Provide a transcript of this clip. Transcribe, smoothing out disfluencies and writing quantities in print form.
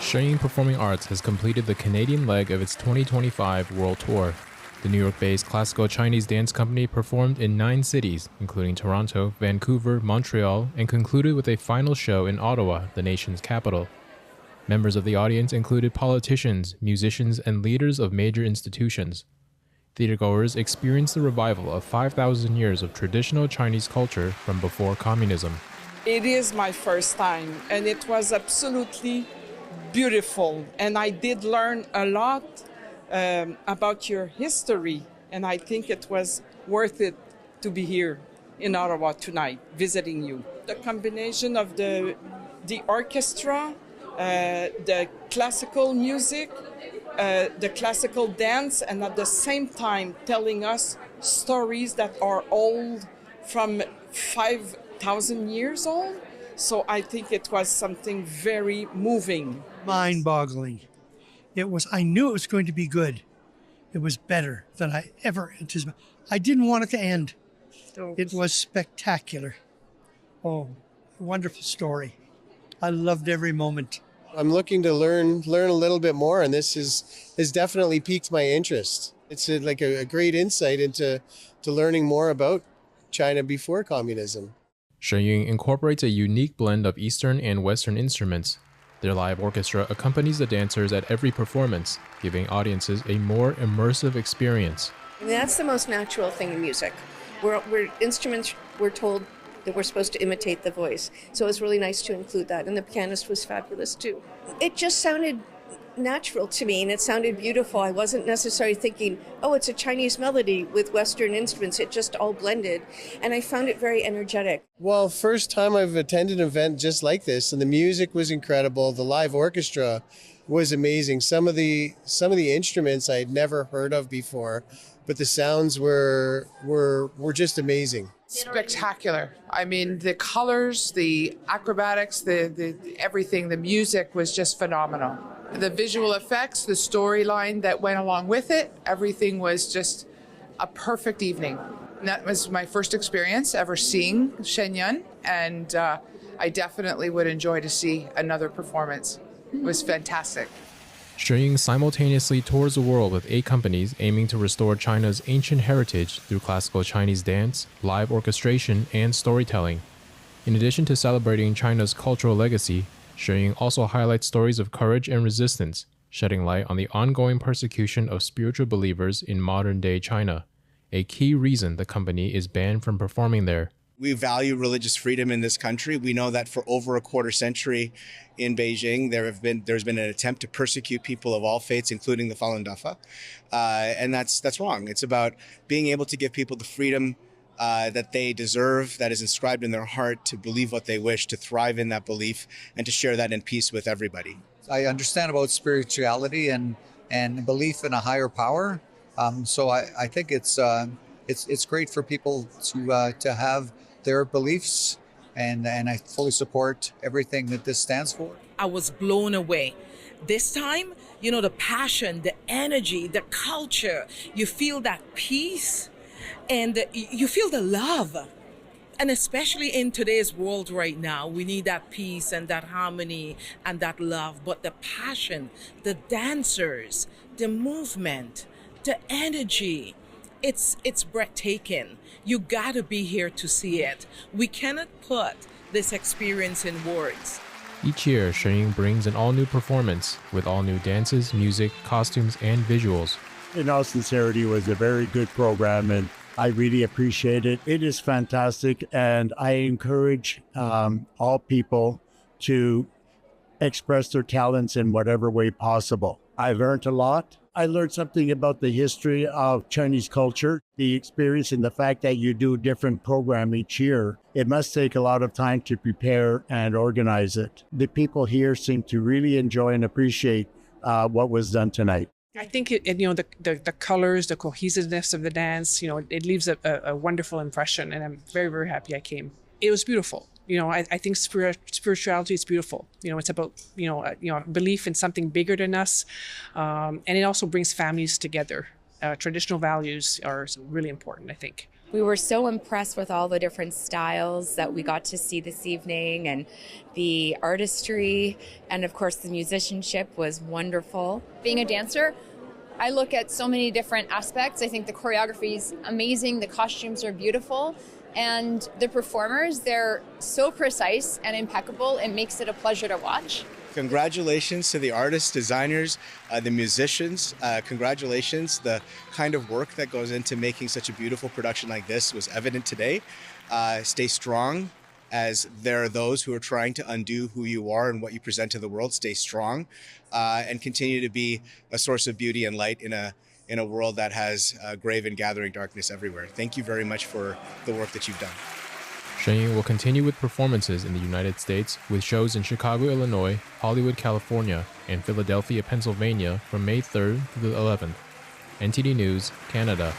Shen Yun Performing Arts has completed the Canadian leg of its 2025 World Tour. The New York-based classical Chinese dance company performed in 9 cities, including Toronto, Vancouver, Montreal, and concluded with a final show in Ottawa, the nation's capital. Members of the audience included politicians, musicians, and leaders of major institutions. Theatergoers experienced the revival of 5,000 years of traditional Chinese culture from before communism. It is my first time, and it was absolutely beautiful. And I did learn a lot about your history, and I think it was worth it to be here in Ottawa tonight, visiting you. The combination of the orchestra, the classical music, the classical dance, and at the same time telling us stories that are old, from 5,000 years old. So I think it was something very moving. Mind-boggling. I knew it was going to be good. It was better than I ever anticipated. I didn't want it to end. It was spectacular. Oh, wonderful story. I loved every moment. I'm looking to learn a little bit more, and this has definitely piqued my interest. It's like a great insight into learning more about China before communism. Shen Yun incorporates a unique blend of Eastern and Western instruments. Their live orchestra accompanies the dancers at every performance, giving audiences a more immersive experience. And that's the most natural thing in music. We're instruments, we're told that we're supposed to imitate the voice. So it was really nice to include that. And the pianist was fabulous too. It just sounded natural to me, and it sounded beautiful. I wasn't necessarily thinking, oh, it's a Chinese melody with Western instruments. It just all blended, and I found it very energetic. Well, first time I've attended an event just like this, and the music was incredible. The live orchestra was amazing. Some of the instruments I had never heard of before, but the sounds were just amazing. Spectacular. I mean, the colors, the acrobatics, the everything, the music was just phenomenal. The visual effects, the storyline that went along with it, everything was just a perfect evening. And that was my first experience ever seeing Shen Yun, and I definitely would enjoy to see another performance. It was fantastic. Shen Yun simultaneously tours the world with 8 companies aiming to restore China's ancient heritage through classical Chinese dance, live orchestration, and storytelling. In addition to celebrating China's cultural legacy, Shen Yun also highlights stories of courage and resistance, shedding light on the ongoing persecution of spiritual believers in modern-day China, a key reason the company is banned from performing there. We value religious freedom in this country. We know that for over a quarter century in Beijing, there's been an attempt to persecute people of all faiths, including the Falun Dafa, and that's wrong. It's about being able to give people the freedom that they deserve, that is inscribed in their heart, to believe what they wish, to thrive in that belief, and to share that in peace with everybody. I understand about spirituality and belief in a higher power. So I think it's great for people to have their beliefs, and I fully support everything that this stands for. I was blown away. This time, the passion, the energy, the culture, you feel that peace and you feel the love. And especially in today's world right now, we need that peace and that harmony and that love. But the passion, the dancers, the movement, the energy, it's breathtaking. You gotta be here to see it. We cannot put this experience in words. Each year, Shen Yun brings an all-new performance with all-new dances, music, costumes, and visuals. In all sincerity, it was a very good program, and I really appreciate it. It is fantastic, and I encourage all people to express their talents in whatever way possible. I learned a lot. I learned something about the history of Chinese culture, the experience, and the fact that you do a different program each year. It must take a lot of time to prepare and organize it. The people here seem to really enjoy and appreciate what was done tonight. I think the colors, the cohesiveness of the dance, it leaves a wonderful impression, and I'm very, very happy I came. It was beautiful. I think spirituality is beautiful. It's about, belief in something bigger than us. And it also brings families together. Traditional values are really important, I think. We were so impressed with all the different styles that we got to see this evening, and the artistry, and of course the musicianship was wonderful. Being a dancer, I look at so many different aspects. I think the choreography is amazing, the costumes are beautiful, and the performers, they're so precise and impeccable, it makes it a pleasure to watch. Congratulations to the artists, designers, the musicians. Congratulations. The kind of work that goes into making such a beautiful production like this was evident today. Stay strong, as there are those who are trying to undo who you are and what you present to the world. Stay strong and continue to be a source of beauty and light in a world that has grave and gathering darkness everywhere. Thank you very much for the work that you've done. Shen Yun will continue with performances in the United States with shows in Chicago, Illinois, Hollywood, California, and Philadelphia, Pennsylvania from May 3rd to the 11th. NTD News, Canada.